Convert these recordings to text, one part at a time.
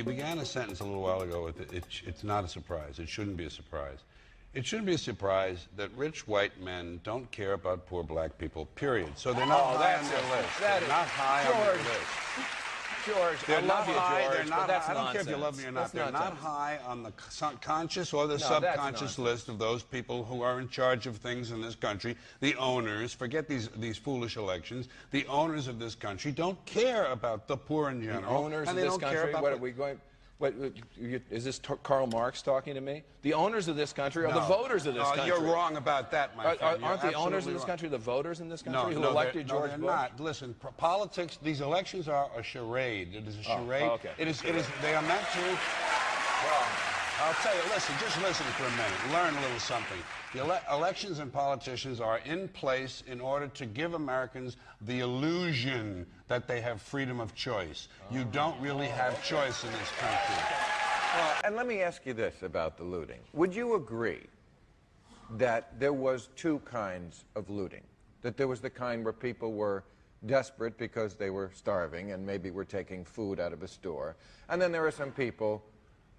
you began a sentence a little while ago with it's not a surprise. It shouldn't be a surprise. It shouldn't be a surprise that rich white men don't care about poor black people, period. So they're not high on their list. They're not high on their list. George, They're I love you, high, George, they're not but that's high. I don't nonsense. care if you love me or not. That's They're nonsense. not high on the conscious or the subconscious list of those people who are in charge of things in this country. The owners, forget these foolish elections, the owners of this country don't care about the poor in general. The owners of this country, what are we going... is this Karl Marx talking to me? The owners of this country are the voters of this country. You're wrong about that, my friend. Aren't the owners of this country the voters in this country who elected George Bush? No, they're not. Listen, politics, these elections are a charade. It is a charade. Oh, okay. It is, they are meant to... Well, I'll tell you, listen, just listen for a minute. Learn a little something. The elections and politicians are in place in order to give Americans the illusion that they have freedom of choice. You don't really have choice in this country. And let me ask you this about the looting. Would you agree that there was two kinds of looting? That there was the kind where people were desperate because they were starving and maybe were taking food out of a store, and then there were some people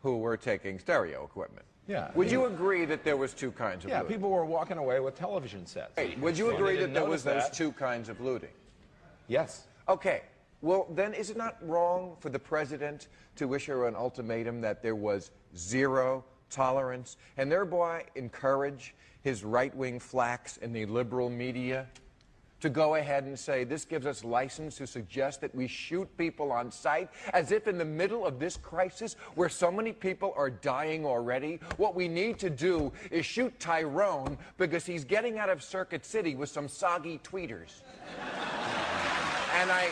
who were taking stereo equipment? Yeah. Would you agree that there was two kinds of looting? Yeah, people were walking away with television sets. Hey, would you agree that there was those two kinds of looting? Yes. Okay. Well, then is it not wrong for the president to issue an ultimatum that there was zero tolerance and thereby encourage his right-wing flacks in the liberal media to go ahead and say this gives us license to suggest that we shoot people on sight, as if in the middle of this crisis where so many people are dying already, what we need to do is shoot Tyrone because he's getting out of Circuit City with some soggy tweeters. And I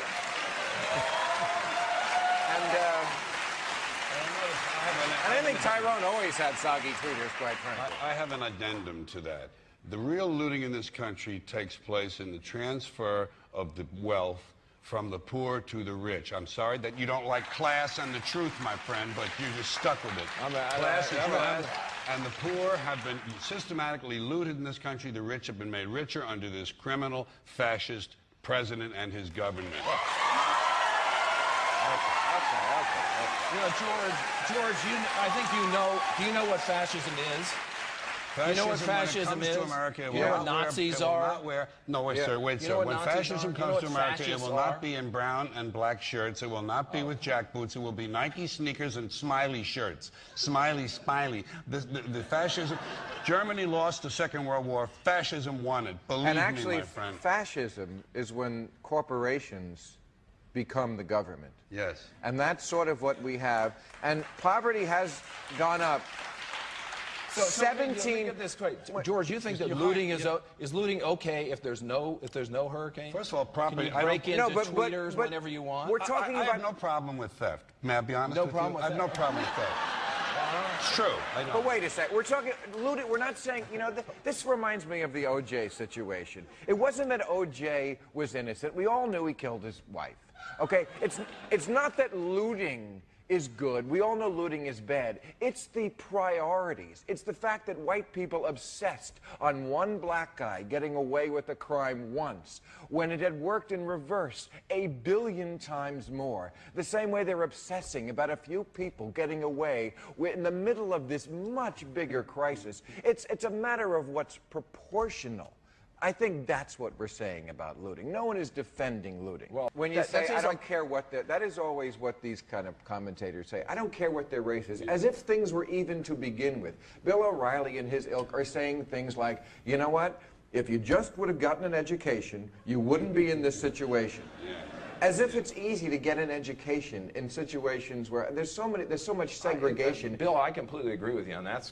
think Tyrone always had soggy tweeters, quite frankly. I have an addendum to that. The real looting in this country takes place in the transfer of the wealth from the poor to the rich. I'm sorry that you don't like class and the truth, my friend, but you're just stuck with it. Class and the poor have been systematically looted in this country. The rich have been made richer under this criminal, fascist president and his government. You know, George, I think you know. Do you know what fascism is? Fascism, you know what fascism when it comes is? to America, it you will know not what Nazis wear, are? No, wait, sir, wait, sir. When fascism comes to America, it will not be in brown and black shirts. It will not be with jack boots. It will be Nike sneakers and smiley shirts. Smiley, smiley. The fascism... Germany lost the Second World War. Fascism won it. Believe me, my friend. Fascism is when corporations become the government. Yes. And that's sort of what we have. And poverty has gone up. So 17. Get this straight. George, you think that looting is looting okay if there's no hurricane? First of all, property. Can you break into tweeters whenever you want? We're talking about. I have no problem with theft. May I be honest with you? I have no problem with theft. It's true. But wait a sec. We're talking looting. We're not saying, you know, this reminds me of the O.J. situation. It wasn't that O.J. was innocent. We all knew he killed his wife. Okay? It's not that looting is good. We all know looting is bad. It's the priorities. It's the fact that white people obsessed on one black guy getting away with a crime once, when it had worked in reverse 1 billion times more. The same way they're obsessing about a few people getting away in the middle of this much bigger crisis. It's a matter of what's proportional. I think that's what we're saying about looting. No one is defending looting. Well, when you say, I don't care what that is always what these kind of commentators say. I don't care what their race is, as if things were even to begin with. Bill O'Reilly and his ilk are saying things like, you know what? If you just would have gotten an education, you wouldn't be in this situation. Yeah. As if it's easy to get an education in situations where there's so much segregation. Bill, I completely agree with you on that.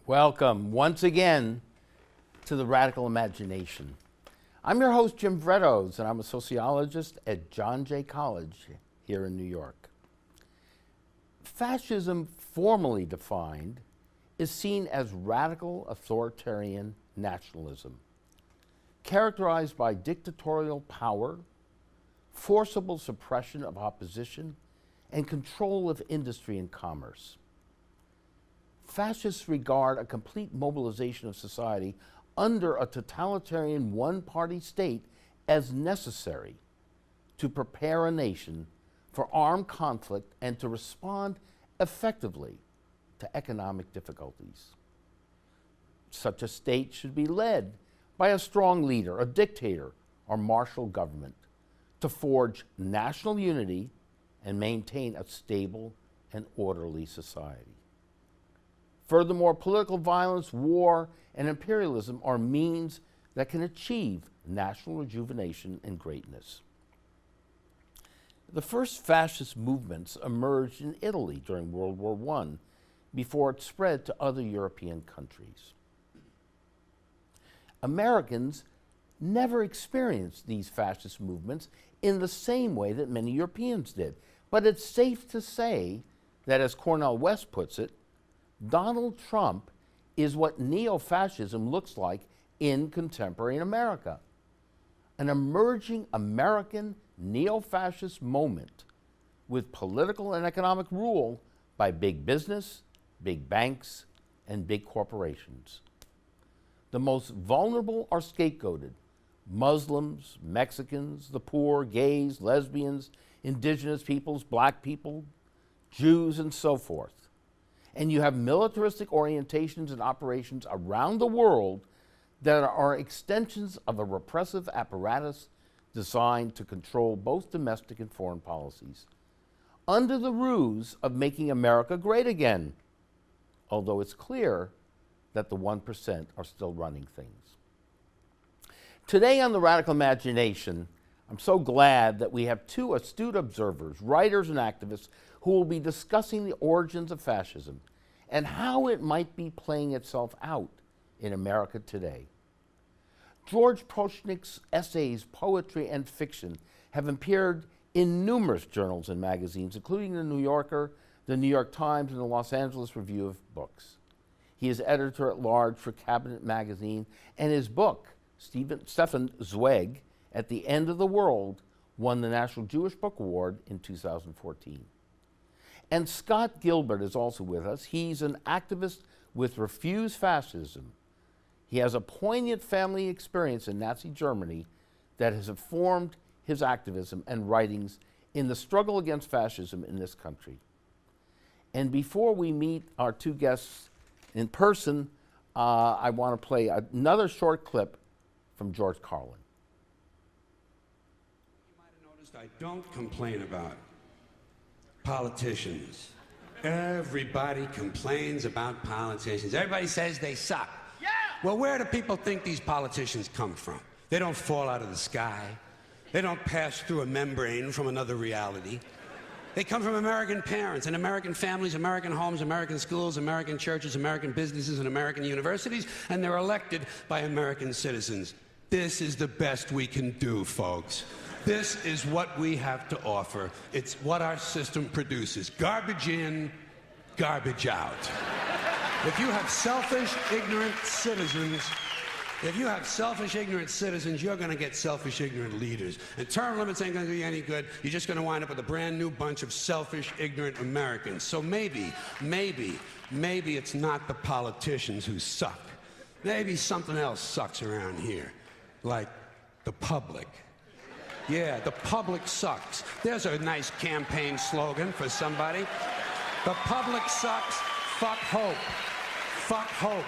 Welcome once again to the Radical Imagination. I'm your host, Jim Vrettos, and I'm a sociologist at John Jay College here in New York. Fascism, formally defined, is seen as radical authoritarian nationalism, characterized by dictatorial power, forcible suppression of opposition, and control of industry and commerce. Fascists regard a complete mobilization of society under a totalitarian one-party state as necessary to prepare a nation for armed conflict and to respond effectively to economic difficulties. Such a state should be led by a strong leader, a dictator, or martial government to forge national unity and maintain a stable and orderly society. Furthermore, political violence, war, and imperialism are means that can achieve national rejuvenation and greatness. The first fascist movements emerged in Italy during World War I before it spread to other European countries. Americans never experienced these fascist movements in the same way that many Europeans did. But it's safe to say that, as Cornel West puts it, Donald Trump is what neo-fascism looks like in contemporary America. An emerging American neo-fascist moment with political and economic rule by big business, big banks, and big corporations. The most vulnerable are scapegoated: Muslims, Mexicans, the poor, gays, lesbians, indigenous peoples, black people, Jews, and so forth. And you have militaristic orientations and operations around the world that are extensions of a repressive apparatus designed to control both domestic and foreign policies, under the ruse of making America great again, although it's clear that the 1% are still running things. Today on The Radical Imagination, I'm so glad that we have two astute observers, writers and activists, who will be discussing the origins of fascism and how it might be playing itself out in America today. George Prochnik's essays, poetry, and fiction have appeared in numerous journals and magazines, including The New Yorker, The New York Times, and the Los Angeles Review of Books. He is editor-at-large for Cabinet Magazine, and his book, Stefan Zweig, At the End of the World, won the National Jewish Book Award in 2014. And Scott Gilbert is also with us. He's an activist with Refuse Fascism. He has a poignant family experience in Nazi Germany that has informed his activism and writings in the struggle against fascism in this country. And before we meet our two guests in person, I want to play another short clip from George Carlin. You might have noticed I don't complain about politicians. Everybody complains about politicians. Everybody says they suck. Yeah! Well, where do people think these politicians come from? They don't fall out of the sky. They don't pass through a membrane from another reality. They come from American parents and American families, American homes, American schools, American churches, American businesses, and American universities, and they're elected by American citizens. This is the best we can do, folks. This is what we have to offer. It's what our system produces. Garbage in, garbage out. If you have selfish, ignorant citizens, you're going to get selfish, ignorant leaders. And term limits ain't going to do you any good. You're just going to wind up with a brand new bunch of selfish, ignorant Americans. So maybe it's not the politicians who suck. Maybe something else sucks around here, like the public. Yeah, the public sucks. There's a nice campaign slogan for somebody. The public sucks. Fuck hope. Fuck hope.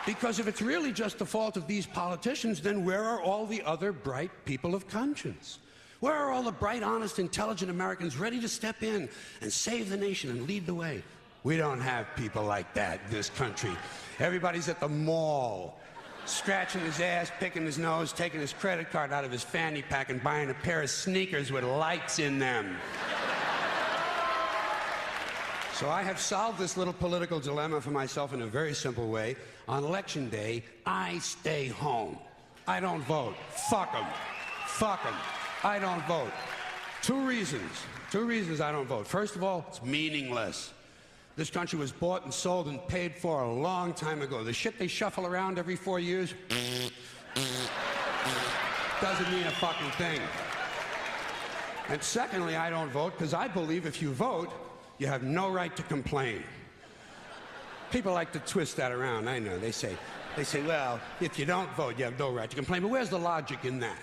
Because if it's really just the fault of these politicians, then where are all the other bright people of conscience? Where are all the bright, honest, intelligent Americans ready to step in and save the nation and lead the way? We don't have people like that in this country. Everybody's at the mall, scratching his ass, picking his nose, taking his credit card out of his fanny pack and buying a pair of sneakers with lights in them. So I have solved this little political dilemma for myself in a very simple way. On election day, I stay home. I don't vote. Fuck them. Fuck them. I don't vote. Two reasons I don't vote. First of all, it's meaningless. This country was bought and sold and paid for a long time ago. The shit they shuffle around every 4 years doesn't mean a fucking thing. And secondly, I don't vote because I believe if you vote, you have no right to complain. People like to twist that around, I know. They say, well, if you don't vote, you have no right to complain. But where's the logic in that?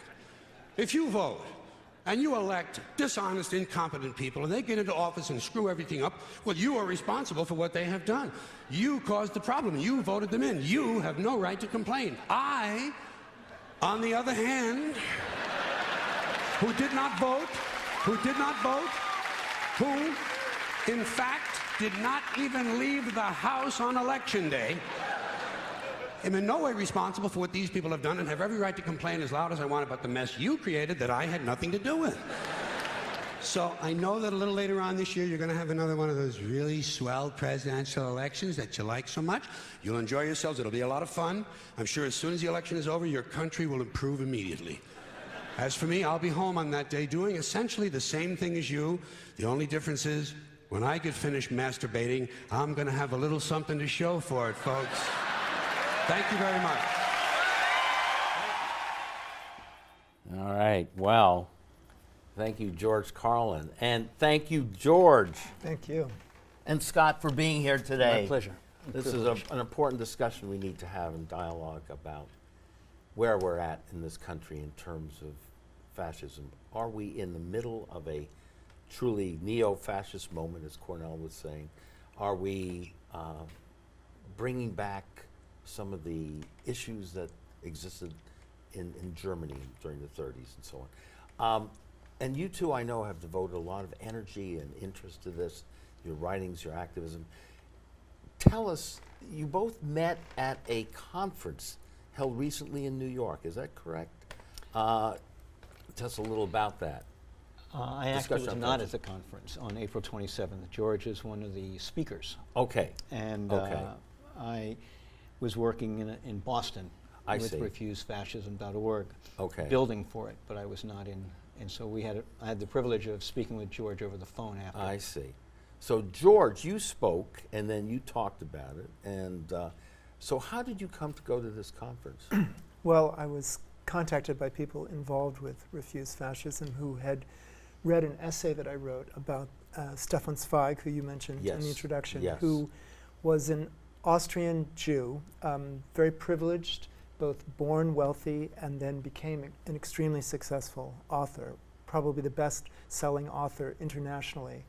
If you vote, and you elect dishonest, incompetent people, and they get into office and screw everything up, well, you are responsible for what they have done. You caused the problem. You voted them in. You have no right to complain. I, on the other hand, who did not vote, who in fact did not even leave the house on election day, am in no way responsible for what these people have done and have every right to complain as loud as I want about the mess you created that I had nothing to do with. So I know that a little later on this year, you're going to have another one of those really swell presidential elections that you like so much. You'll enjoy yourselves. It'll be a lot of fun. I'm sure as soon as the election is over, your country will improve immediately. As for me, I'll be home on that day doing essentially the same thing as you. The only difference is, when I get finished masturbating, I'm going to have a little something to show for it, folks. Thank you very much. All right. Well, thank you, George Carlin. And thank you, George. Thank you. And Scott for being here today. My pleasure. This is an important discussion we need to have in dialogue about where we're at in this country in terms of fascism. Are we in the middle of a truly neo-fascist moment, as Cornell was saying? Are we bringing back some of the issues that existed in Germany during the 30s and so on? And you two, I know, have devoted a lot of energy and interest to this, your writings, your activism. Tell us, you both met at a conference held recently in New York, is that correct? Tell us a little about that. I actually was not at the conference on April 27th. George is one of the speakers. Okay. And okay. I was working in Boston with refusefascism.org, okay, building for it, but I was not in. And so I had the privilege of speaking with George over the phone after. I see. So George, you spoke and then you talked about it. And so how did you come to go to this conference? Well, I was contacted by people involved with Refuse Fascism who had read an essay that I wrote about Stefan Zweig, who you mentioned in the introduction, who was an Austrian Jew, very privileged, both born wealthy and then became an extremely successful author, probably the best-selling author internationally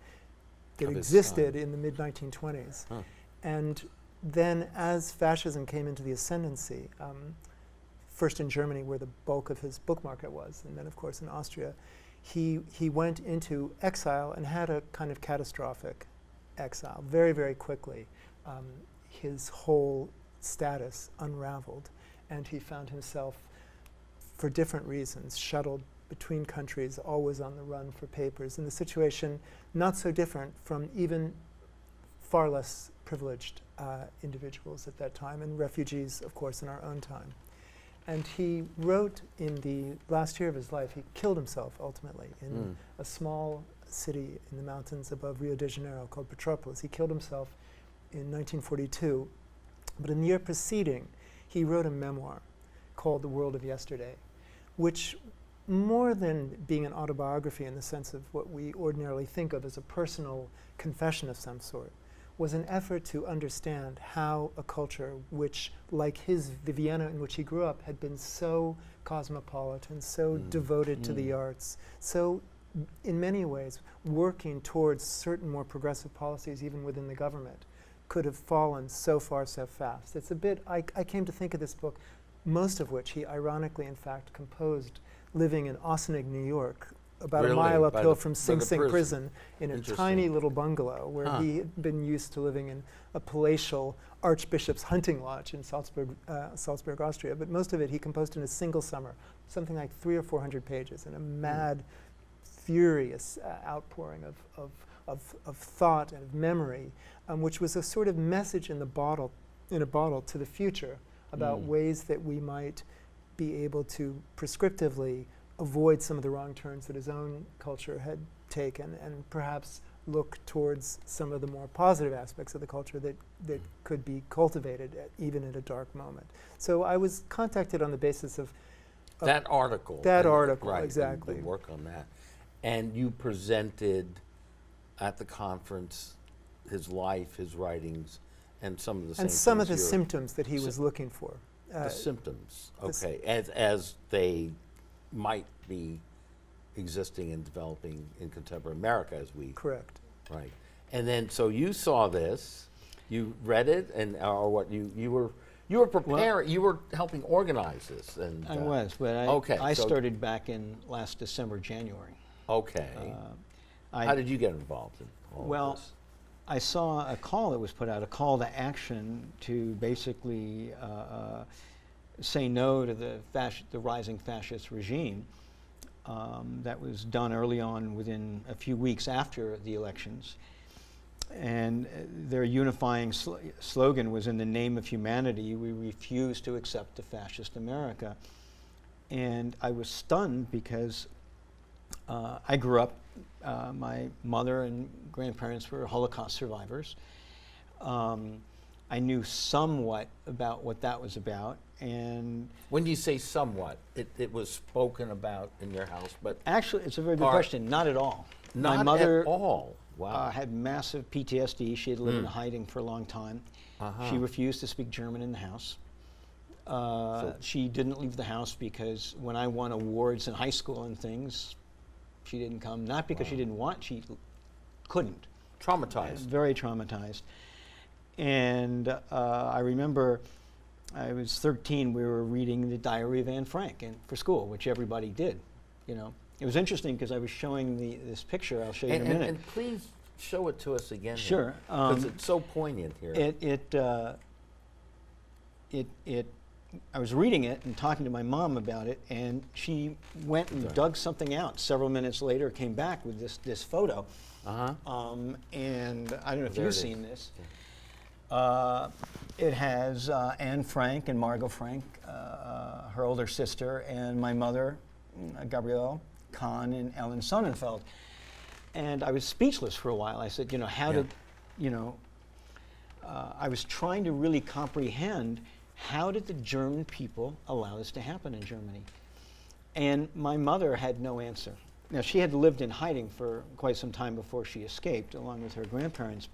that existed in the mid-1920s. Huh. And then as fascism came into the ascendancy, first in Germany where the bulk of his book market was, and then of course in Austria, he went into exile and had a kind of catastrophic exile. Very, very quickly, his whole status unraveled, and he found himself, for different reasons, shuttled between countries, always on the run for papers, and the situation not so different from even far less privileged individuals at that time, and refugees, of course, in our own time. And he wrote in the last year of his life, he killed himself ultimately in a small city in the mountains above Rio de Janeiro called Petrópolis. He killed himself in 1942, but in the year preceding, he wrote a memoir called The World of Yesterday, which, more than being an autobiography in the sense of what we ordinarily think of as a personal confession of some sort, was an effort to understand how a culture which, like the Vienna in which he grew up, had been so cosmopolitan, so devoted to the arts, so in many ways working towards certain more progressive policies even within the government, could have fallen so far so fast. It's a bit, I came to think of this book, most of which he ironically in fact composed living in Ossining, New York, about a mile uphill from Sing Sing prison in a tiny little bungalow where he had been used to living in a palatial archbishop's hunting lodge in Salzburg, Austria. But most of it he composed in a single summer, something like 300 or 400 pages, in a mad, furious outpouring of thought and of memory, which was a sort of message in a bottle to the future about ways that we might be able to prescriptively avoid some of the wrong turns that his own culture had taken, and perhaps look towards some of the more positive aspects of the culture that could be cultivated even at a dark moment. So I was contacted on the basis of that article. That article, right, exactly. And work on that. And you presented at the conference his life, his writings, and some of the and some of the symptoms that he was looking for. The symptoms, okay, as they might be existing and developing in contemporary America as we... Correct. Right. And then, so you saw this, you read it, and or what you were preparing, you were helping organize this. And I was, but I started back in last December, January. Okay. How did you get involved in all of this? I saw a call that was put out, a call to action to basically say no to the rising fascist regime that was done early on within a few weeks after the elections. And their unifying slogan was, "In the name of humanity, we refuse to accept a fascist America." And I was stunned because I grew up, my mother and grandparents were Holocaust survivors. I knew somewhat about what that was about. And when you say somewhat, it was spoken about in your house, but actually, it's a very good question. Not at all. Not my mother at all. Wow. Had massive PTSD. She had lived in hiding for a long time. She refused to speak German in the house. She didn't leave the house because when I won awards in high school and things, she didn't come. Not because she didn't want, she couldn't. Traumatized. Very traumatized. And I remember I was 13, we were reading the Diary of Anne Frank for school, which everybody did, you know. It was interesting because I was showing this picture. I'll show you in a minute. And please show it to us again. Sure. Because it's so poignant here. I was reading it and talking to my mom about it, and she went and dug something out. Several minutes later, came back with this photo. And I don't know if you've seen this. It has Anne Frank and Margot Frank, her older sister, and my mother, Gabrielle Kahn, and Ellen Sonnenfeld. And I was speechless for a while. I said, you know, how did, you know, I was trying to really comprehend how did the German people allow this to happen in Germany? And my mother had no answer. Now, she had lived in hiding for quite some time before she escaped, along with her grandparents,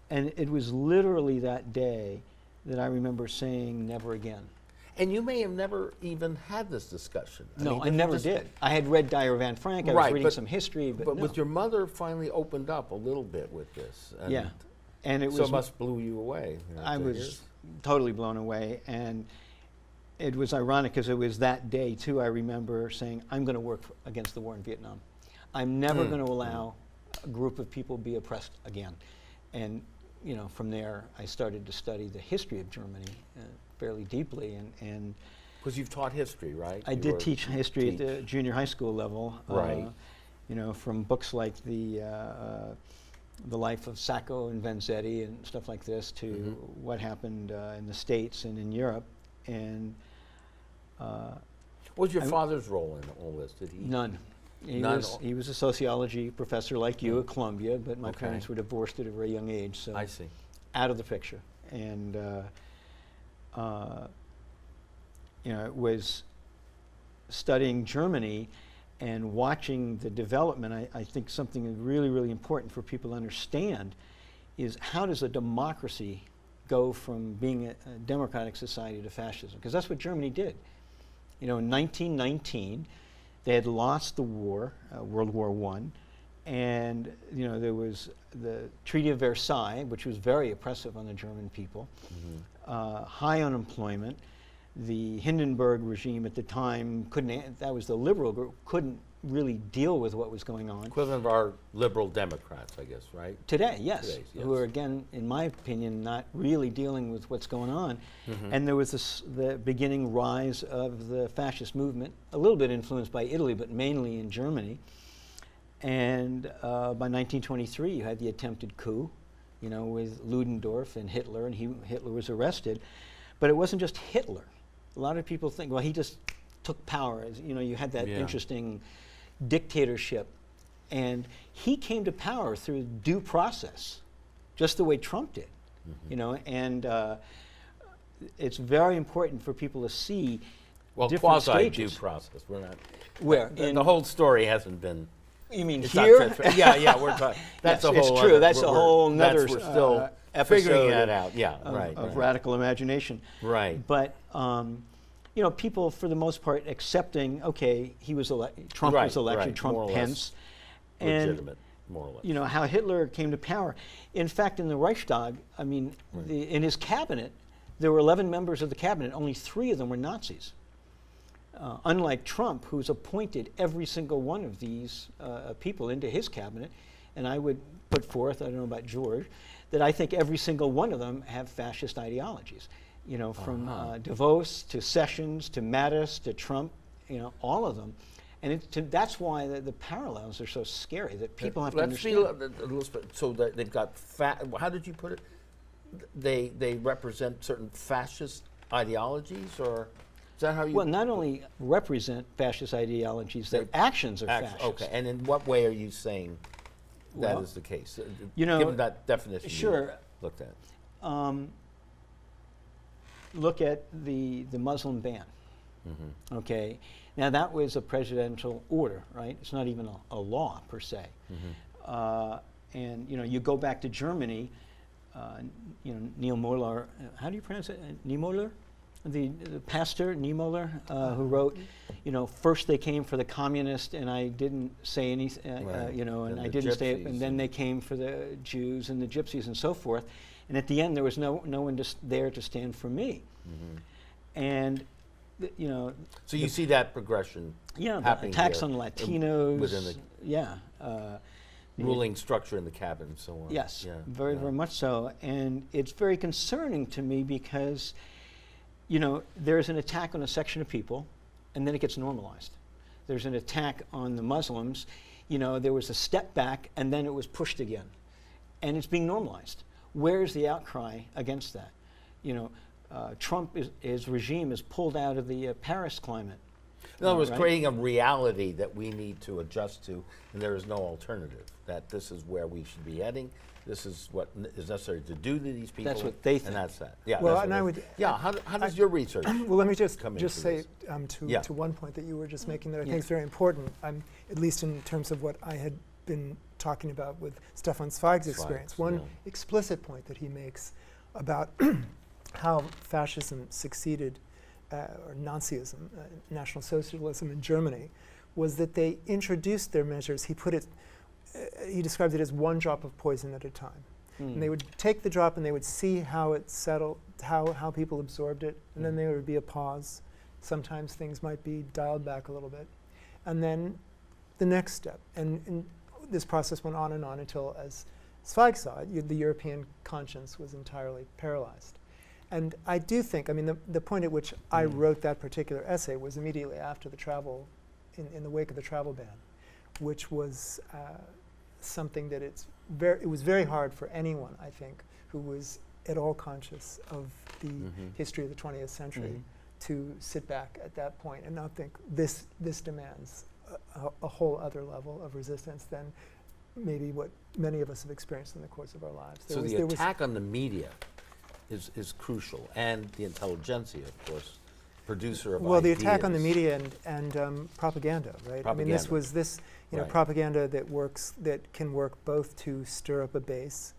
and it was literally that day that I remember saying, never again. And you may have never even had this discussion. I never did. I had read Diary of Anne Frank, I was reading some history, but no. With your mother finally opened up a little bit with this. And yeah. And it so it must blew you away. You know, I was totally blown away. And it was ironic because it was that day, too, I remember saying, I'm going to work against the war in Vietnam. I'm never going to allow a group of people be oppressed again. And, you know, from there, I started to study the history of Germany fairly deeply. And because you've taught history, right? I did teach history at the junior high school level. Right. You know, from books like the life of Sacco and Vanzetti and stuff like this to what happened in the States and in Europe. And what was your father's role in all this? Did he? None. He was a sociology professor like you at Columbia, but my parents were divorced at a very young age, so I see. Out of the picture. And you know, it was studying Germany and watching the development. I think something really, really important for people to understand is how does a democracy go from being a democratic society to fascism? Because that's what Germany did. You know, in 1919, they had lost the war, World War I, and you know there was the Treaty of Versailles, which was very oppressive on the German people, high unemployment. The Hindenburg regime at the time couldn't, that was the liberal group, couldn't really deal with what was going on. Equivalent of our liberal Democrats, I guess, right? Today, yes. Who are, again, in my opinion, not really dealing with what's going on. And there was the beginning rise of the fascist movement, a little bit influenced by Italy, but mainly in Germany. And by 1923, you had the attempted coup, you know, with Ludendorff and Hitler, and Hitler was arrested. But it wasn't just Hitler. A lot of people think, well, he just took power. You know, you had that interesting dictatorship. And he came to power through due process, just the way Trump did. You know, and it's very important for people to see different stages. Due process. We're not. Where? The whole story hasn't been. You mean here? Yeah, we're talking. That's a whole. It's true. That's a whole nother. We're still figuring that out. Yeah, of radical imagination. Right. But you know, people for the most part accepting, okay, Trump was elected, Trump, Pence, and legitimate, more or less. You know how Hitler came to power. In fact, in the Reichstag, I mean, in his cabinet, there were 11 members of the cabinet. Only 3 of them were Nazis. Unlike Trump, who's appointed every single one of these people into his cabinet, and I would put forth, I don't know about George, that I think every single one of them have fascist ideologies. You know, from DeVos to Sessions to Mattis to Trump, you know, all of them. And that's why the parallels are so scary, that people have to understand. So that they've got, how did you put it? They represent certain fascist ideologies, or is that how you? Well, not only represent fascist ideologies, their actions are fascist. Okay, and in what way are you saying that is the case? You know, given that definition sure. you looked at. Look at the Muslim ban. Okay, now that was a presidential order, right? It's not even a law per se. And you know, you go back to Germany. You know, Niemöller. How do you pronounce it? Niemöller, the pastor Niemöller, who wrote, you know, first they came for the communists, and I didn't say anything. You know, and I didn't stay. And then they came for the Jews and the gypsies and so forth. And at the end, there was no one there to stand for me. And you know. So you see that progression. Yeah, happening attacks here on Latinos. within the ruling structure in the cabinet and so on. Yes, very much so. And it's very concerning to me because, you know, there's an attack on a section of people, and then it gets normalized. There's an attack on the Muslims. You know, there was a step back, and then it was pushed again. And it's being normalized. Where's the outcry against that? You know, Trump, his regime is pulled out of the Paris climate. In other words, creating a reality that we need to adjust to, and there is no alternative. That this is where we should be heading. This is what is necessary to do to these people. That's what they think. And that's that. Yeah. Well, and I would. Yeah. How does your research? Well, let me just say to one point that you were just making that I think is very important. At least in terms of what I had been talking about with Stefan Zweig's experience. One explicit point that he makes about how fascism succeeded, or Nazism, National Socialism in Germany, was that they introduced their measures. He described it as one drop of poison at a time. And they would take the drop and they would see how it settled, how people absorbed it, and then there would be a pause. Sometimes things might be dialed back a little bit. And then the next step. And this process went on until, as Zweig saw it, the European conscience was entirely paralyzed. And I do think, I mean, the point at which I wrote that particular essay was immediately after the travel, in the wake of the travel ban, which was something that it was very hard for anyone, I think, who was at all conscious of the history of the 20th century to sit back at that point and not think this demands a whole other level of resistance than maybe what many of us have experienced in the course of our lives. So the attack on the media is crucial, and the intelligentsia, of course, producer of well, ideas. the attack on the media and propaganda, right? Propaganda. I mean, this was propaganda that can work both to stir up a base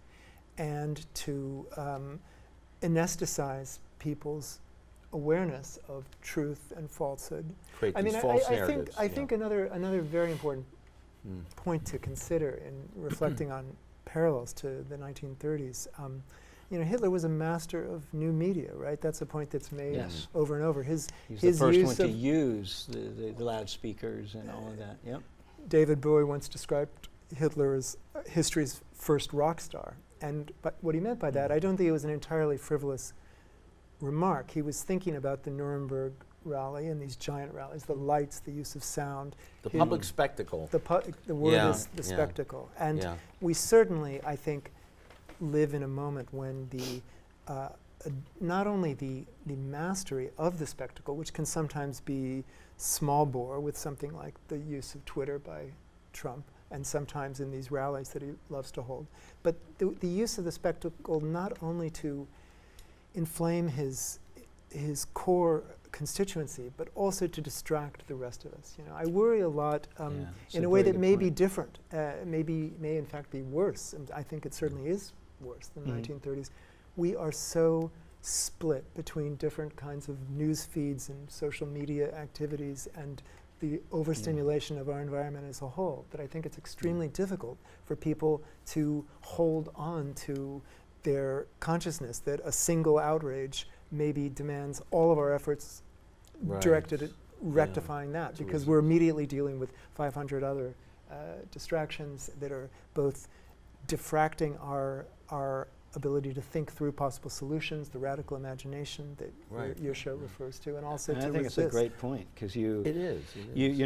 and to anesthetize people's awareness of truth and falsehood. Create these false narratives. I think another very important point to consider in reflecting on parallels to the 1930s. You know, Hitler was a master of new media, right? That's a point that's made over and over. He's the first one to use the loudspeakers and all of that. Yep. David Bowie once described Hitler as history's first rock star. But what he meant by that, I don't think it was an entirely frivolous remark. He was thinking about the Nuremberg rally and these giant rallies, the lights, the use of sound. The public spectacle. The word is the spectacle. And we certainly, I think, live in a moment when not only the mastery of the spectacle, which can sometimes be small bore with something like the use of Twitter by Trump, and sometimes in these rallies that he loves to hold, but the use of the spectacle not only to inflame his core constituency, but also to distract the rest of us. You know, I worry a lot in a way that may be different, may in fact be worse, and I think it certainly is worse than the 1930s. We are so split between different kinds of news feeds and social media activities and the overstimulation of our environment as a whole, that I think it's extremely difficult for people to hold on to their consciousness that a single outrage maybe demands all of our efforts directed at rectifying that, because we're immediately dealing with 500 other distractions that are both diffracting our ability to think through possible solutions, the radical imagination that your show refers to, and also and to I think resist. it's a great point, because you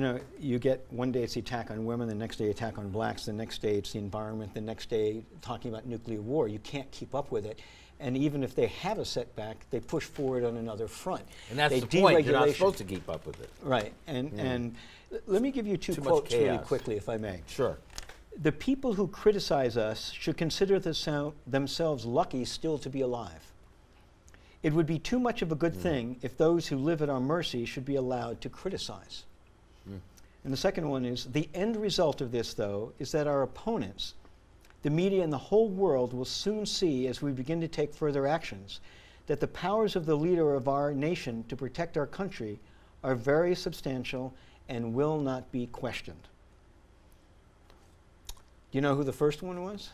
know, you get one day it's the attack on women, the next day attack on blacks, the next day it's the environment, the next day talking about nuclear war. You can't keep up with it. And even if they have a setback, they push forward on another front. And that's the point. You're not supposed to keep up with it. Right. And let me give you two quotes really quickly, if I may. Sure. The people who criticize us should consider themselves lucky still to be alive. It would be too much of a good thing if those who live at our mercy should be allowed to criticize. And the second one is, the end result of this, though, is that our opponents, the media and the whole world, will soon see, as we begin to take further actions, that the powers of the leader of our nation to protect our country are very substantial and will not be questioned. Do you know who the first one was?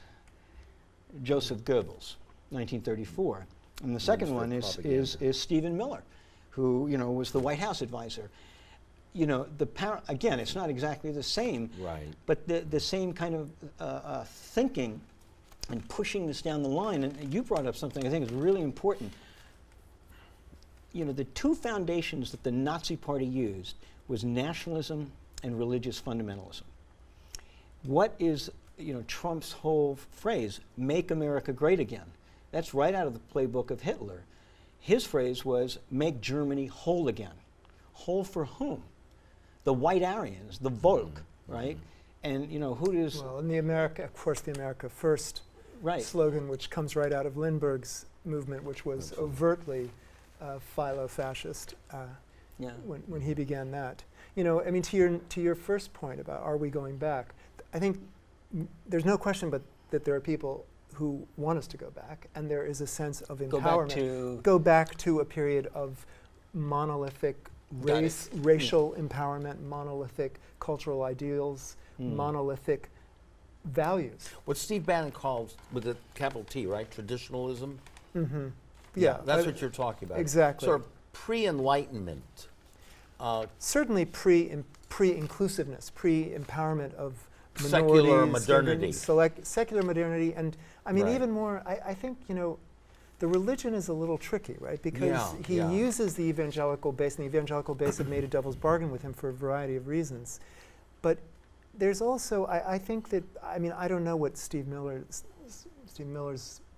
Joseph Goebbels, 1934. And the second one is Stephen Miller, who, you know, was the White House advisor. You know, the power, again, it's not exactly the same, but the same kind of thinking and pushing this down the line. And you brought up something I think is really important. You know, the two foundations that the Nazi Party used was nationalism and religious fundamentalism. What is, you know, Trump's whole phrase, "Make America Great Again"? That's right out of the playbook of Hitler. His phrase was, "Make Germany whole again." Whole for whom? The white Aryans, the Volk, right? And, you know, who does... Well, and the America, of course, the America First slogan, which comes right out of Lindbergh's movement, which was overtly philo-fascist when he began that. You know, I mean, to your first point about are we going back, I think there's no question but that there are people who want us to go back, and there is a sense of empowerment. Go back to a period of monolithic racial empowerment, monolithic cultural ideals, monolithic values. What Steve Bannon calls, with a capital T, right? Traditionalism? Yeah. That's what you're talking about. Exactly. Sort of pre-enlightenment. Certainly pre-inclusiveness, pre-empowerment of secular modernity. Secular modernity, and I mean even more, I think, you know, the religion is a little tricky, right? Because he uses the evangelical base, and the evangelical base have made a devil's bargain with him for a variety of reasons. But there's also, I think that, I mean, I don't know what Steve Miller's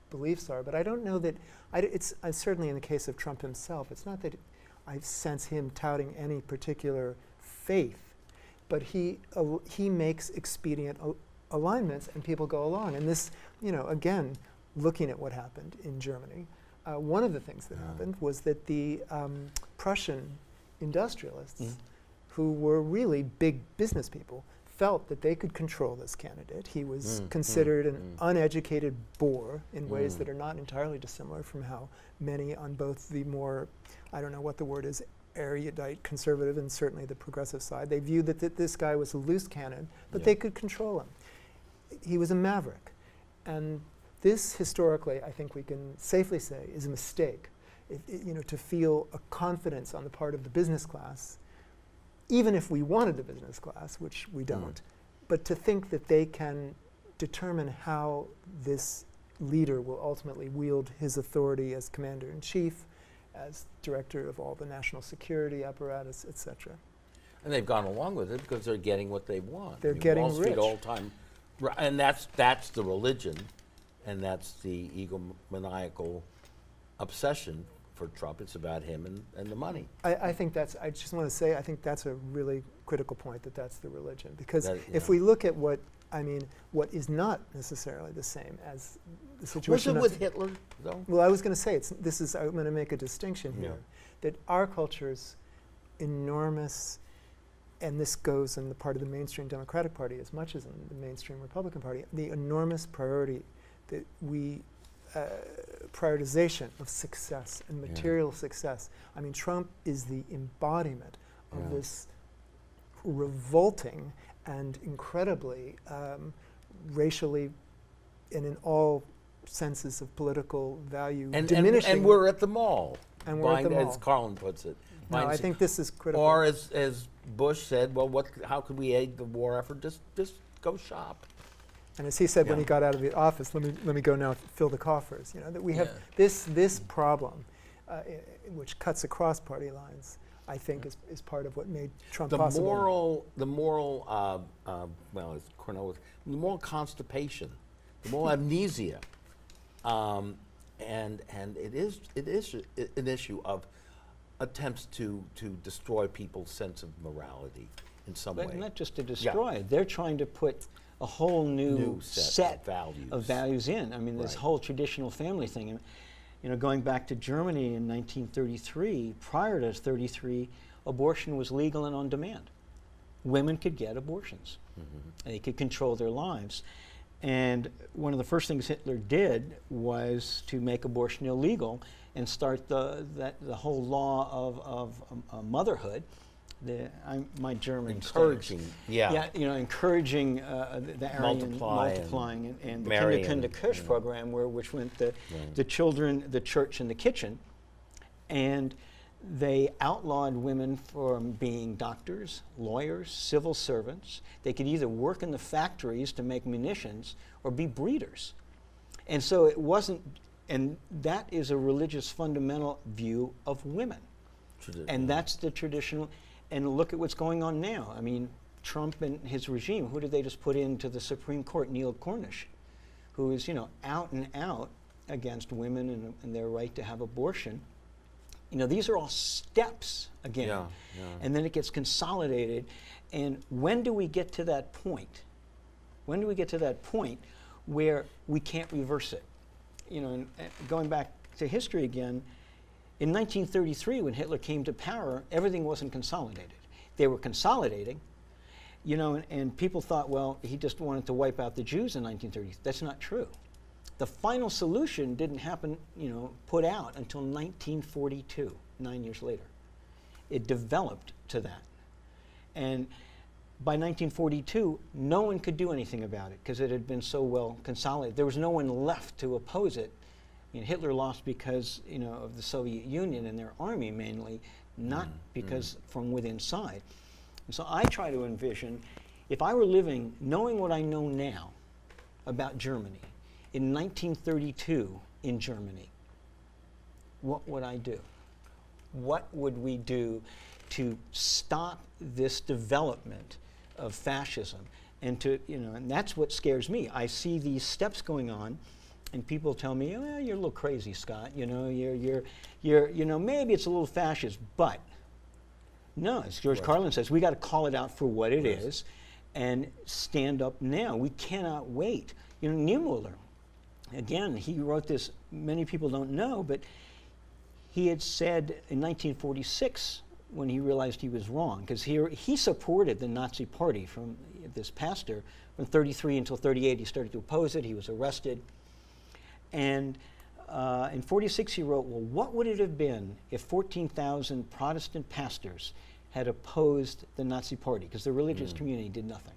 beliefs are, but I don't know that, it's certainly in the case of Trump himself, it's not that I sense him touting any particular faith, but he makes expedient alignments and people go along. And this, you know, again, looking at what happened in Germany, one of the things that happened was that the Prussian industrialists, who were really big business people, felt that they could control this candidate. He was considered an uneducated boor in ways that are not entirely dissimilar from how many on both the more, I don't know what the word is, erudite conservative and certainly the progressive side. They viewed that this guy was a loose cannon, but they could control him. He was a maverick. And this, historically, I think we can safely say, is a mistake. You know, to feel a confidence on the part of the business class, even if we wanted the business class, which we don't, but to think that they can determine how this leader will ultimately wield his authority as commander-in-chief, as director of all the national security apparatus, etc. And they've gone along with it because they're getting what they want. They're getting Wall Street rich all the time, and that's the religion. And that's the egomaniacal obsession for Trump. It's about him and the money. I think that's, I just want to say, I think that's a really critical point, that that's the religion. Because if we look at what is not necessarily the same as the situation. Was it with Hitler, though? Well, I was going to say, I'm going to make a distinction here, that our culture's enormous, and this goes in the part of the mainstream Democratic Party as much as in the mainstream Republican Party, the enormous priority that we prioritization of success and material success. I mean, Trump is the embodiment of this revolting and incredibly racially and in all senses of political value diminishing. And we're at the mall. And we're at the mall. As Carlin puts it. No, I think this is critical. Or as Bush said, well, how could we aid the war effort? Just go shop. And as he said when he got out of the office, let me go now fill the coffers. You know, that we have this problem, which cuts across party lines. I think is part of what made Trump possible. The moral, well, as Cornell was, the moral constipation, the moral amnesia, and it is an issue of attempts to destroy people's sense of morality in some way. But not just to destroy; they're trying to put a whole new set of values in. I mean, this whole traditional family thing. You know, going back to Germany in 1933, prior to 33, abortion was legal and on demand. Women could get abortions. They could control their lives. And one of the first things Hitler did was to make abortion illegal and start the whole law of motherhood. My German encouraging, encouraging the Aryan multiplying and the Kinderkundekush program, which went the children, the church, and the kitchen, and they outlawed women from being doctors, lawyers, civil servants. They could either work in the factories to make munitions or be breeders, and so it wasn't. And that is a religious fundamental view of women, and that's the traditional. And look at what's going on now. I mean, Trump and his regime, who did they just put into the Supreme Court? Neil Cornish, who is, out and out against women and their right to have abortion. You know, these are all steps again. And then it gets consolidated. And when do we get to that point? When do we get to that point where we can't reverse it? You know, and going back to history again, in 1933, when Hitler came to power, everything wasn't consolidated. They were consolidating, and people thought, well, he just wanted to wipe out the Jews in 1930. That's not true. The final solution didn't happen, put out until 1942, 9 years later. It developed to that. And by 1942, no one could do anything about it because it had been so well consolidated. There was no one left to oppose it. Hitler lost because of the Soviet Union and their army mainly, not because from within inside. And so I try to envision, if I were living, knowing what I know now about Germany, in 1932 in Germany, what would I do? What would we do to stop this development of fascism? And and that's what scares me. I see these steps going on. And people tell me, well, you're a little crazy, Scott. You're maybe it's a little fascist, but no, as George Carlin says, we got to call it out for what it is, and stand up now. We cannot wait. Niemöller, again, he wrote this. Many people don't know, but he had said in 1946 when he realized he was wrong, because he supported the Nazi Party from this pastor from 33 until 38. He started to oppose it. He was arrested. And in 46 he wrote, well, what would it have been if 14,000 Protestant pastors had opposed the Nazi Party? Because the religious community did nothing.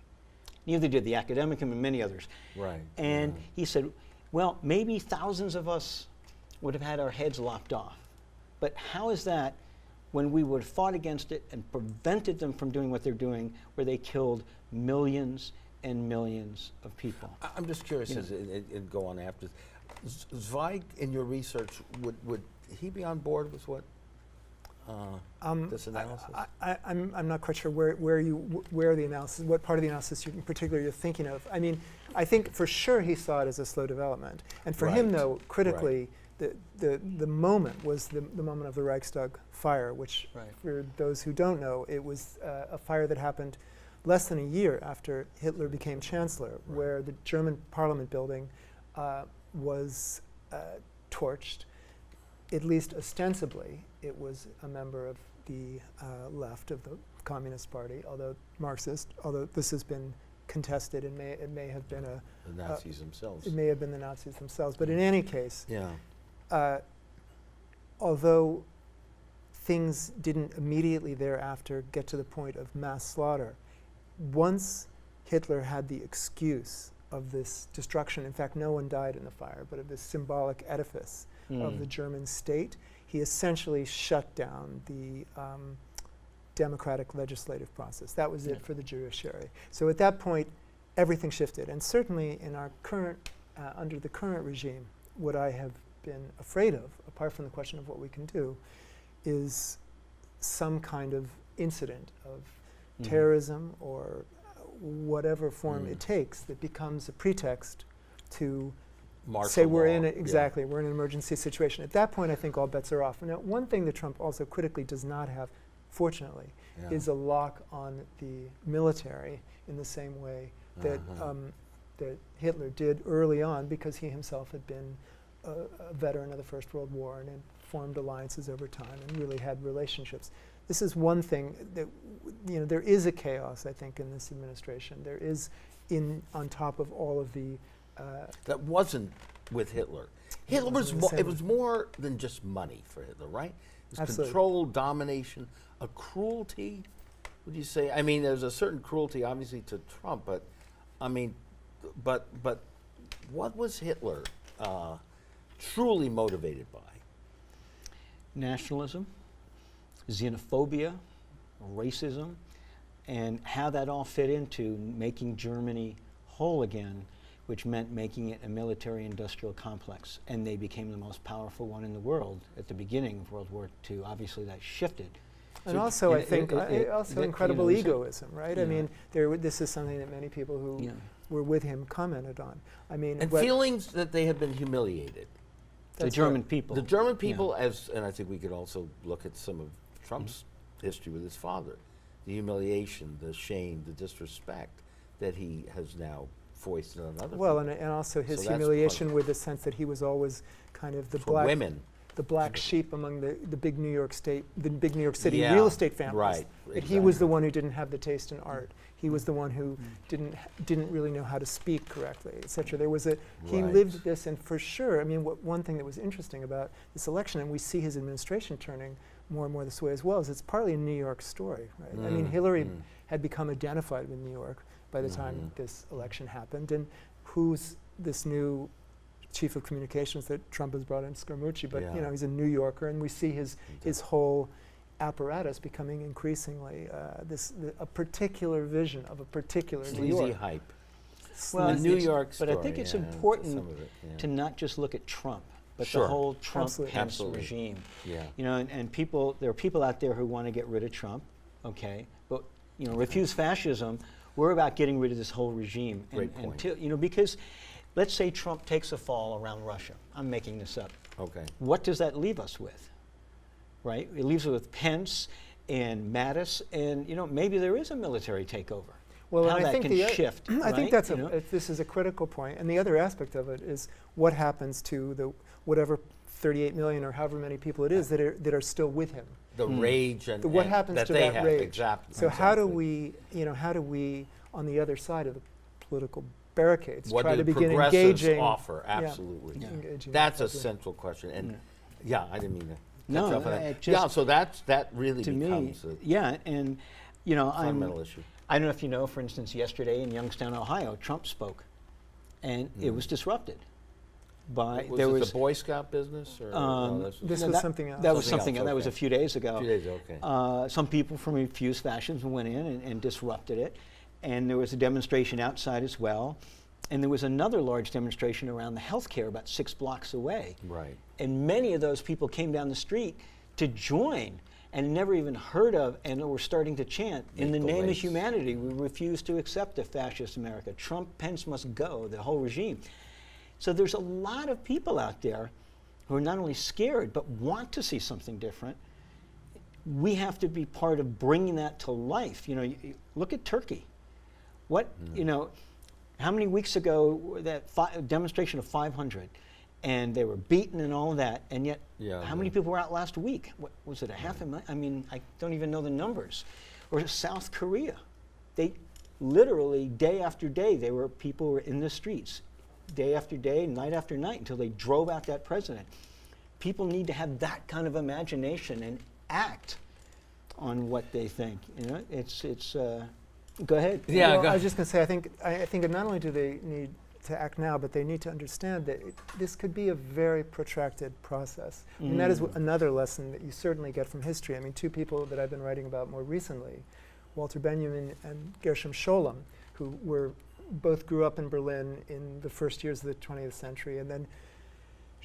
Neither did the academic and many others. And he said, well, maybe thousands of us would have had our heads lopped off. But how is that when we would have fought against it and prevented them from doing what they're doing, where they killed millions and millions of people? I'm just curious, and go on after this. Zweig, in your research, would he be on board with what this analysis? I'm not quite sure where the analysis, what part of the analysis in particular you're thinking of. I mean, I think for sure he saw it as a slow development, and for him, though, critically, the moment was the moment of the Reichstag fire, which, for those who don't know, it was a fire that happened less than a year after Hitler became chancellor, where the German parliament building was torched. At least ostensibly, it was a member of the left of the Communist Party, although Marxist, although this has been contested and it may have been the Nazis themselves. It may have been the Nazis themselves, but in any case, although things didn't immediately thereafter get to the point of mass slaughter, once Hitler had the excuse of this destruction, in fact, no one died in the fire, but of this symbolic edifice of the German state, he essentially shut down the democratic legislative process. That was it for the judiciary. So at that point, everything shifted. And certainly in our current, under the current regime, what I have been afraid of, apart from the question of what we can do, is some kind of incident of terrorism or whatever form it takes that becomes a pretext to say we're in we're in an emergency situation. At that point, I think all bets are off. Now, one thing that Trump also critically does not have, fortunately, is a lock on the military in the same way that that Hitler did early on, because he himself had been a veteran of the First World War and had formed alliances over time and really had relationships. This is one thing that, there is a chaos, I think, in this administration. There is, on top of all of the that wasn't with Hitler. Hitler was it was more than just money for Hitler, right? It was control, domination, a cruelty. Would you say? I mean, there's a certain cruelty, obviously, to Trump, but I mean, but what was Hitler truly motivated by? Nationalism, xenophobia, racism, and how that all fit into making Germany whole again, which meant making it a military-industrial complex. And they became the most powerful one in the world at the beginning of World War II. Obviously, that shifted. And also, I think, also incredible egoism, right? I mean, this is something that many people who were with him commented on. I mean, and feelings that they had been humiliated. The German people. The German people, and I think we could also look at some of Trump's history with his father, the humiliation, the shame, the disrespect that he has now foisted on other people. And also his humiliation with the sense that he was always kind of the black sheep among the big New York City real estate families. Right. That he was the one who didn't have the taste in art. He was the one who didn't really know how to speak correctly, etc. There was he lived this, and for sure, I mean, one thing that was interesting about this election, and we see his administration turning more and more this way as well, is it's partly a New York story, right? I mean, Hillary had become identified with New York by the time this election happened, and who's this new chief of communications that Trump has brought in, Scaramucci, but he's a New Yorker, and we see his whole apparatus becoming increasingly a particular vision of a particular New York. Sleazy hype. Well, the New York story, but I think it's important to not just look at Trump, but the whole Trump-Pence regime. Yeah. And people, there are people out there who want to get rid of Trump, okay, but refuse fascism. We're about getting rid of this whole regime. Great point. Until, because let's say Trump takes a fall around Russia. I'm making this up. Okay. What does that leave us with? Right? It leaves us with Pence and Mattis, and maybe there is a military takeover. Well, how and that I think can shift. I think that's this is a critical point, and the other aspect of it is what happens to the whatever 38 million or however many people it is that are still with him. The rage and what happens that to they that have. rage? Exactly. So how do we on the other side of the political barricades try to begin engaging? Offer absolutely. That's a central question, and I didn't mean to. So that really becomes to me, and fundamental issue. I don't know if you know, for instance, yesterday in Youngstown, Ohio, Trump spoke, and it was disrupted. Was it the Boy Scout business? Or this was something else. That was something else. That was a few days ago. Okay. Some people from Refuse Fascism went in and disrupted it, and there was a demonstration outside as well. And there was another large demonstration around the healthcare about 6 blocks away. Right. And many of those people came down the street to join and never even heard of, and were starting to chant, in the name of humanity, we refuse to accept a fascist America. Trump, Pence must go, the whole regime. So there's a lot of people out there who are not only scared, but want to see something different. We have to be part of bringing that to life. Look at Turkey. How many weeks ago, that demonstration of 500, and they were beaten and all that, and yet how many people were out last week? What, was it a half a million? I mean, I don't even know the numbers. Or South Korea. They literally, day after day, people were in the streets, day after day, night after night, until they drove out that president. people need to have that kind of imagination and act on what they think. You know, it's. Go ahead. Yeah, well, I was just going to say, I think not only do they need to act now, but they need to understand that this could be a very protracted process. And that is another lesson that you certainly get from history. I mean, two people that I've been writing about more recently, Walter Benjamin and Gershom Scholem, who both grew up in Berlin in the first years of the 20th century, and then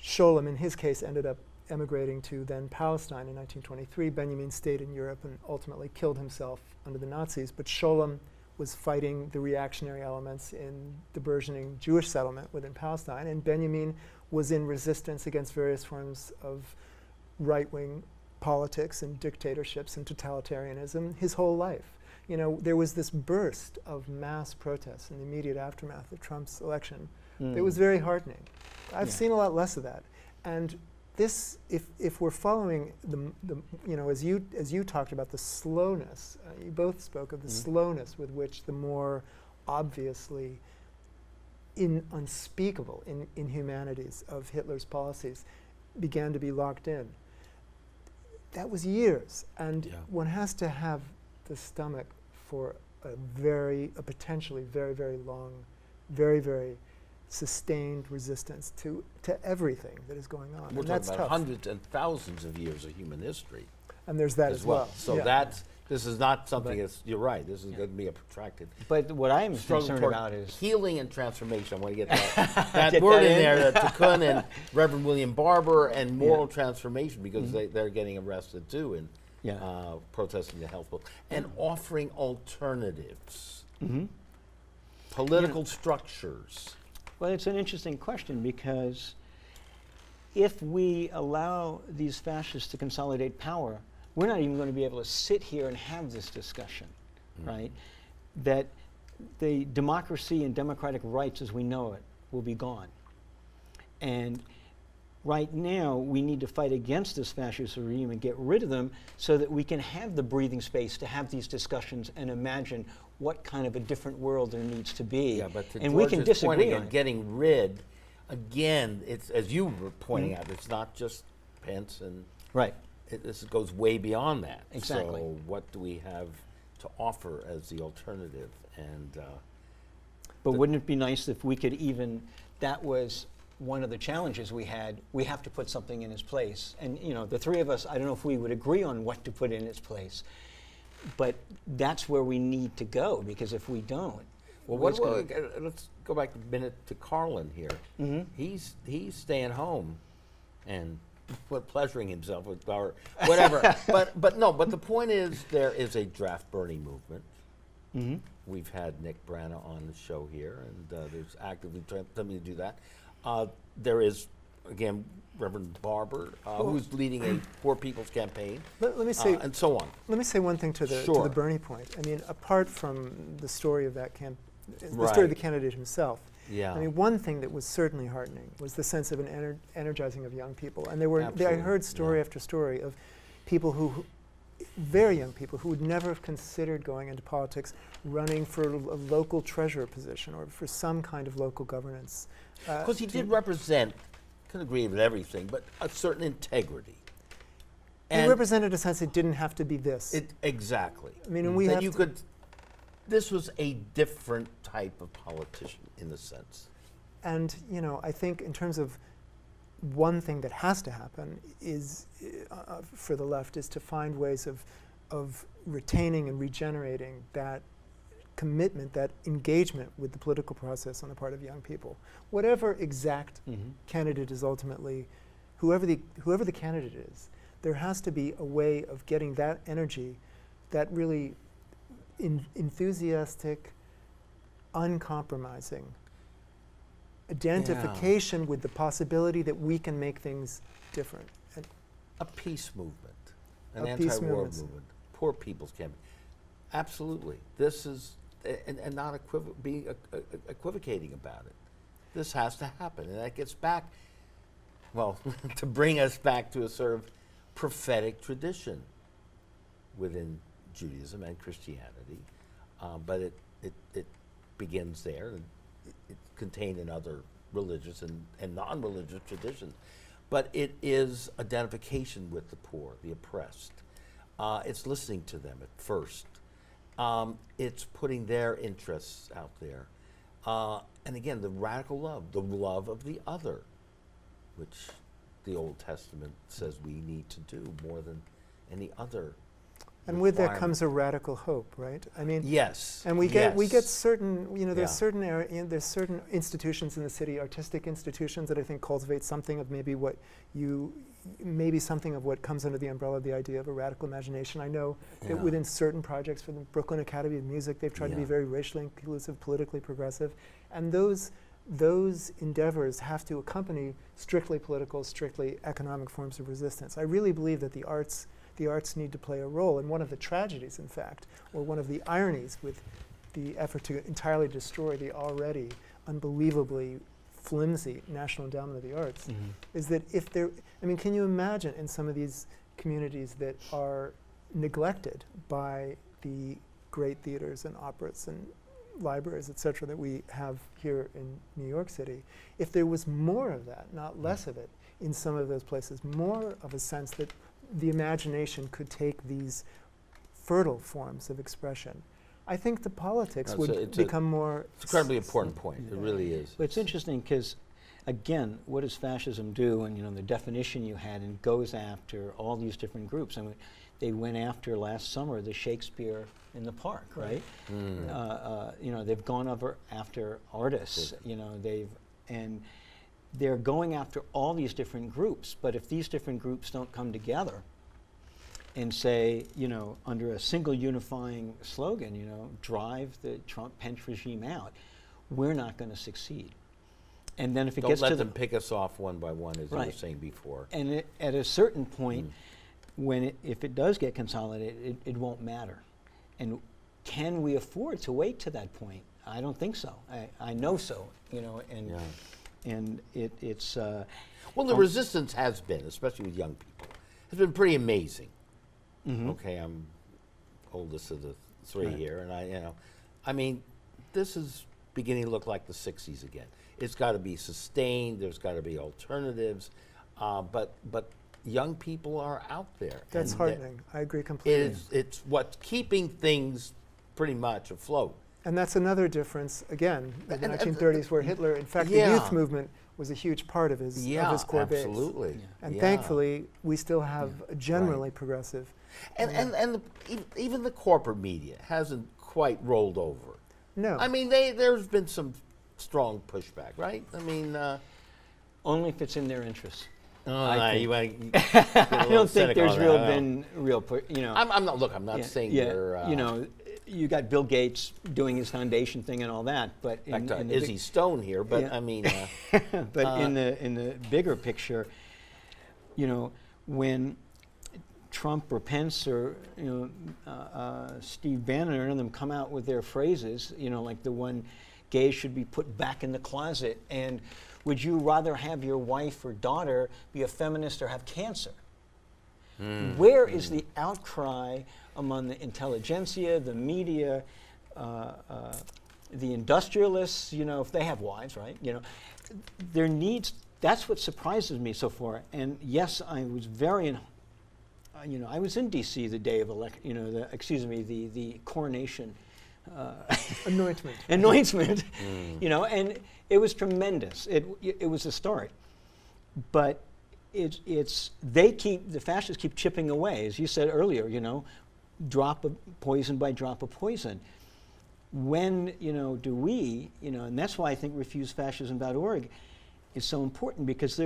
Scholem, in his case, ended up emigrating to then Palestine in 1923. Benjamin stayed in Europe and ultimately killed himself under the Nazis, but Scholem was fighting the reactionary elements in the burgeoning Jewish settlement within Palestine, and Benjamin was in resistance against various forms of right-wing politics and dictatorships and totalitarianism his whole life. You know, there was this burst of mass protests in the immediate aftermath of Trump's election. It was very heartening. I've seen a lot less of that. And this, if we're following you know, as you talked about the slowness, you both spoke of the slowness with which the more obviously unspeakable inhumanities of Hitler's policies began to be locked in. That was years, and one has to have the stomach for a potentially very, very long, very, very sustained resistance to everything that is going on. We're talking about hundreds and thousands of years of human history. And there's that as well. So this is not something that's, you're right, this is going to be a protracted. But what I'm concerned about is healing and transformation. I want to get that word in there, Tikkun and Reverend William Barber, and moral transformation, because they're getting arrested too in protesting the health bill, and offering alternatives, political structures. Well, it's an interesting question, because if we allow these fascists to consolidate power, we're not even going to be able to sit here and have this discussion, right? That the democracy and democratic rights as we know it will be gone. And right now, we need to fight against this fascist regime and get rid of them so that we can have the breathing space to have these discussions and imagine what kind of a different world there needs to be. Yeah, but to and we can disagree on getting rid, again, it's, as you were pointing out, it's not just Pence, and this goes way beyond that. Exactly. So what do we have to offer as the alternative? And but wouldn't it be nice if we could even, that was one of the challenges we had, we have to put something in its place. And you know, the three of us, I don't know if we would agree on what to put in its place, but that's where we need to go, because if we don't, let's go back a minute to Carlin here. He's staying home and pleasuring himself with our whatever. but the point is, there is a draft Bernie movement. We've had Nick Branagh on the show here, and there's actively attempting to do that. There is, again, Reverend Barber, who's leading a Poor People's Campaign, let me say, and so on. Let me say one thing to the Bernie point. I mean, apart from the story of that the story of the candidate himself, I mean, one thing that was certainly heartening was the sense of an energizing of young people. And I heard story after story of people who, very young people, who would never have considered going into politics, running for a local treasurer position or for some kind of local governance. Because he did represent, couldn't agree with everything, but a certain integrity. He represented a sense it didn't have to be this. Exactly. I mean, and we have this was a different type of politician in a sense. And, you know, I think in terms of one thing that has to happen is, for the left, is to find ways of retaining and regenerating that commitment, that engagement with the political process on the part of young people. Whatever exact candidate is ultimately, whoever the candidate is, there has to be a way of getting that energy, that really enthusiastic, uncompromising identification with the possibility that we can make things different. And a peace movement, an anti-war movement, Poor People's Campaign. Absolutely. This is, and not being equivocating about it. This has to happen. And that gets back, well, to bring us back to a sort of prophetic tradition within Judaism and Christianity. But it begins there, and it's contained in other religious and non-religious traditions. but it is identification with the poor, the oppressed. It's listening to them at first. It's putting their interests out there. And again, the radical love, the love of the other, which the Old Testament says we need to do more than any other. And with that comes a radical hope, right? I mean, yes. And we get certain, you know, there's there's certain institutions in the city, artistic institutions, that I think cultivate something of maybe something of what comes under the umbrella of the idea of a radical imagination. I know that within certain projects, for the Brooklyn Academy of Music, they've tried to be very racially inclusive, politically progressive, and those endeavors have to accompany strictly political, strictly economic forms of resistance. I really believe that the arts need to play a role, and one of the tragedies, in fact, or one of the ironies with the effort to entirely destroy the already unbelievably flimsy National Endowment of the Arts, is that if there, I mean, can you imagine in some of these communities that are neglected by the great theaters and operas and libraries, et cetera, that we have here in New York City, if there was more of that, not less of it, in some of those places, more of a sense that the imagination could take these fertile forms of expression, I think the politics would become more... It's an incredibly important point. It really is. But it's interesting because, again, what does fascism do? And, you know, the definition you had, and goes after all these different groups. I mean, they went after last summer the Shakespeare in the Park, right? You know, they've gone over after artists. You know, they're going after all these different groups. But if these different groups don't come together and say, you know, under a single unifying slogan, you know, drive the Trump-Pence regime out, we're not going to succeed. And then if it gets to don't let them pick us off one by one, as you were saying before. And at a certain point, if it does get consolidated, it won't matter. And can we afford to wait to that point? I don't think so. I know so, you know, and it's... well, the resistance has been, especially with young people, has been pretty amazing. Okay, I'm oldest of the three here, and I mean, this is beginning to look like the 60s again. It's got to be sustained. There's got to be alternatives, but young people are out there. That's heartening. I agree completely. It's what's keeping things pretty much afloat. And that's another difference, again, in the 1930s, where Hitler, in fact, the youth movement was a huge part of his core base. Absolutely. And thankfully, we still have a generally progressive. And even the corporate media hasn't quite rolled over. No. I mean, there's been some strong pushback, right? I mean... only if it's in their interests. I don't think there's been real, you know. I'm not. Look, I'm not saying you're. You know, you got Bill Gates doing his foundation thing and all that, but in Izzy Stone here. But I mean, but in the bigger picture, you know, when Trump or Pence or Steve Bannon or them come out with their phrases, you know, like the one, gays should be put back in the closet, and would you rather have your wife or daughter be a feminist or have cancer? Where is the outcry among the intelligentsia, the media, the industrialists, you know, if they have wives, right? You know, their needs, that's what surprises me so far. And yes, I was very, you know, I was in D.C. the day of the coronation. Anointment, you know, and it was tremendous. It was a start, but the fascists keep chipping away, as you said earlier. You know, drop of poison by drop of poison. When do we, and that's why I think refusefascism.org is so important, because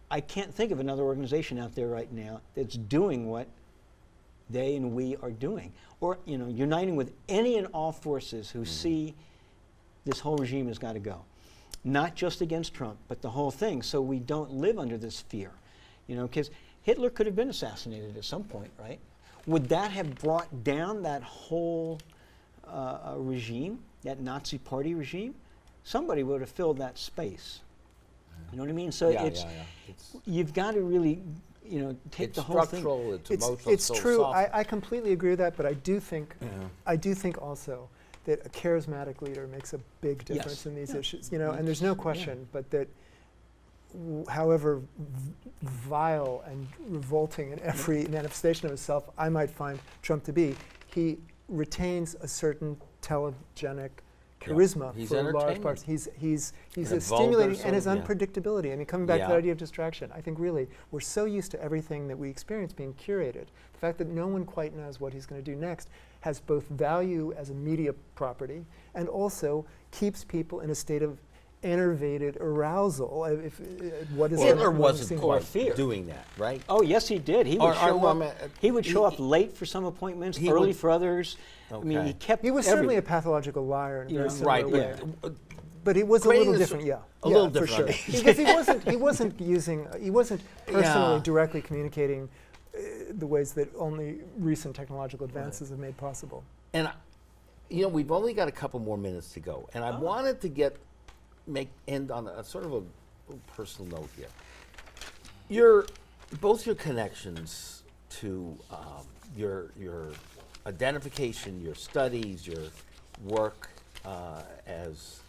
I can't think of another organization out there right now that's doing what they and we are doing, or uniting with any and all forces who see this whole regime has got to go, not just against Trump, but the whole thing, so we don't live under this fear, because Hitler could have been assassinated at some point, right? Would that have brought down that whole regime, that Nazi Party regime? Somebody would have filled that space. You know what I mean? So you've got to really take the whole thing. It's emotional, it's true. I completely agree with that, but I do think also that a charismatic leader makes a big difference in these issues. And there's no question, but that however vile and revolting in every manifestation of himself I might find Trump to be, he retains a certain telegenic charisma for large parts. He's stimulating, and his unpredictability. I mean, coming back to the idea of distraction, I think really we're so used to everything that we experience being curated. The fact that no one quite knows what he's going to do next has both value as a media property and also keeps people in a state of enervated arousal. Hitler wasn't quite doing that, right? Oh, yes, he did. He would show up late for some appointments, early for others. Okay. I mean, he was certainly a pathological liar in a very similar way. But it was a little different, a little different, for sure. Because he wasn't personally directly communicating the ways that only recent technological advances have made possible. And we've only got a couple more minutes to go, and I wanted to end on a sort of a personal note here. Both your connections to your identification, your studies, your work as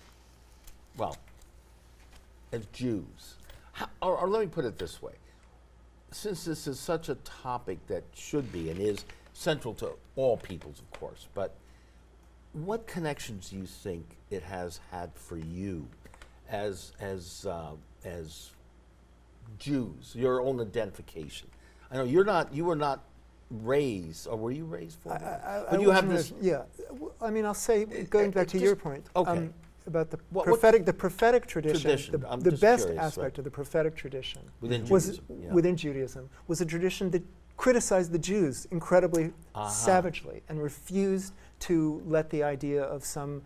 Jews. Or let me put it this way. Since this is such a topic that should be and is central to all peoples, of course, but what connections do you think it has had for you as Jews, your own identification? I know you were not raised, or were you raised for? But you have this. Yeah, I mean, I'll say, going back to your point, about the prophetic tradition. The best aspect of the prophetic tradition within Judaism was a tradition that criticized the Jews incredibly savagely and refused to let the idea of some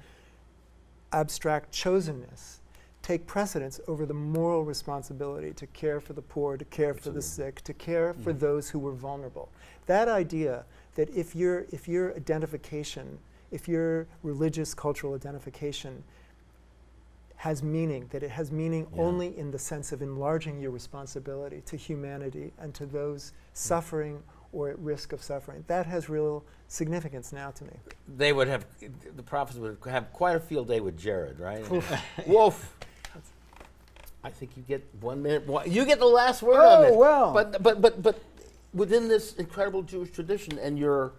abstract chosenness take precedence over the moral responsibility to care for the poor, to care for the sick, to care for those who were vulnerable. That idea that if your identification, if your religious cultural identification has meaning, that it has meaning only in the sense of enlarging your responsibility to humanity and to those suffering or at risk of suffering. That has real significance now to me. The prophets would have quite a field day with Jared, right? Wolf. I think you get 1 minute. You get the last word on this. Well. But within this incredible Jewish tradition and your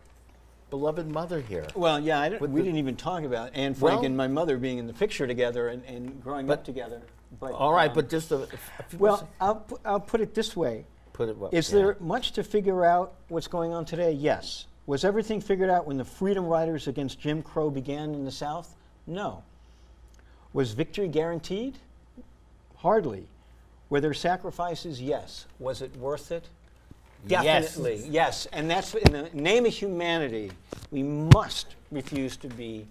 beloved mother here. Well, yeah, we didn't even talk about Anne Frank and my mother being in the picture together and growing up together. But, all right, but just a few well, I'll put it this way. Is there much to figure out what's going on today? Yes. Was everything figured out when the Freedom Riders against Jim Crow began in the South? No. Was victory guaranteed? Hardly. Were there sacrifices? Yes. Was it worth it? Definitely. Yes. And that's in the name of humanity, we must refuse to be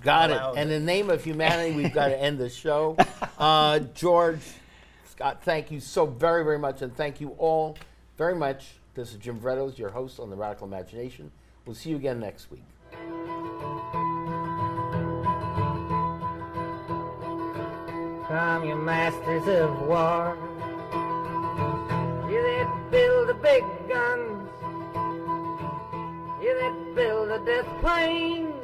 Got it. And in the name of humanity, we've got to end the show. George, Scott, thank you so very, very much. And thank you all very much. This is Jim Vrettos, your host on The Radical Imagination. We'll see you again next week. From your masters of war, you that build the big guns, you that build the death planes,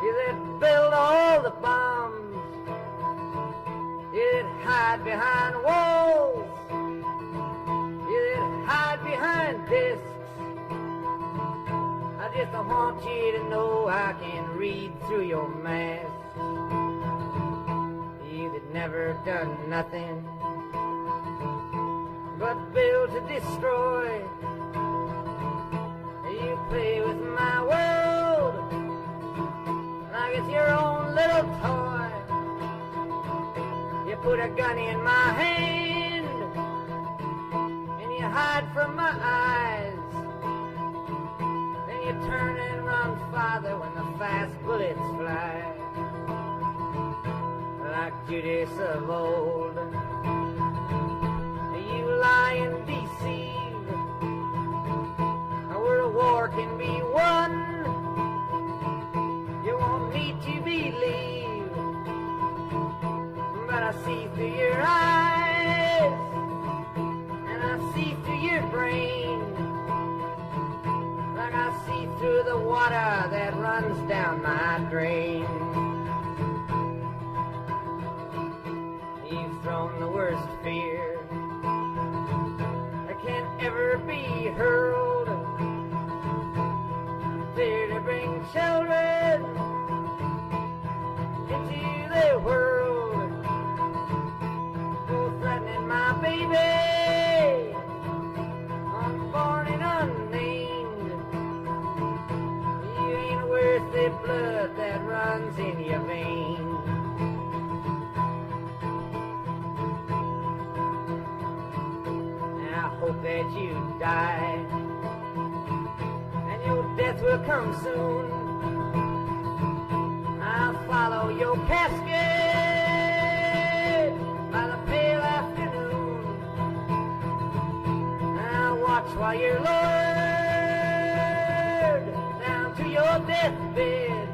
you that build all the bombs, you that hide behind walls, you that hide behind discs. I just want you to know I can read through your mask. You that never done nothing but build to destroy. You play with my world like it's your own little toy. You put a gun in my hand and you hide from my eyes. Then you turn and run farther when the fast bullets fly. Like Judas of old, you lie and deceive. Where a war can be won, you want me to believe. But I see through your eyes, and I see through your brain, like I see through the water that runs down my drain. You've thrown the worst fear that can ever be hurled. Fear to bring children into the world. Oh, threatening my baby, unborn and unnamed. You ain't worth the blood that runs in your veins. I hope that you die, and your death will come soon. I'll follow your casket by the pale afternoon. I'll watch while you're lowered down to your deathbed.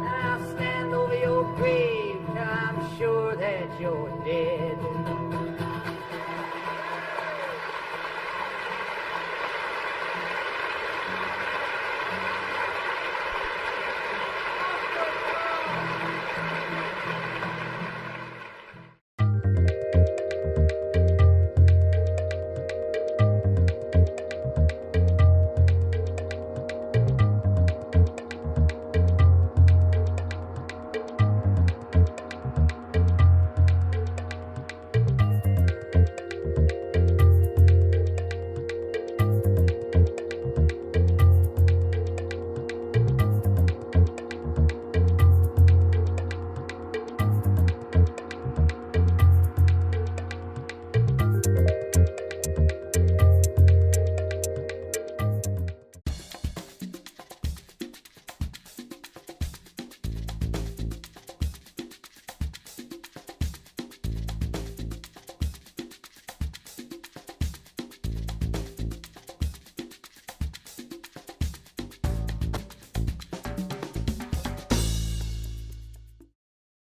I'll stand over your grave till I'm sure that you're dead.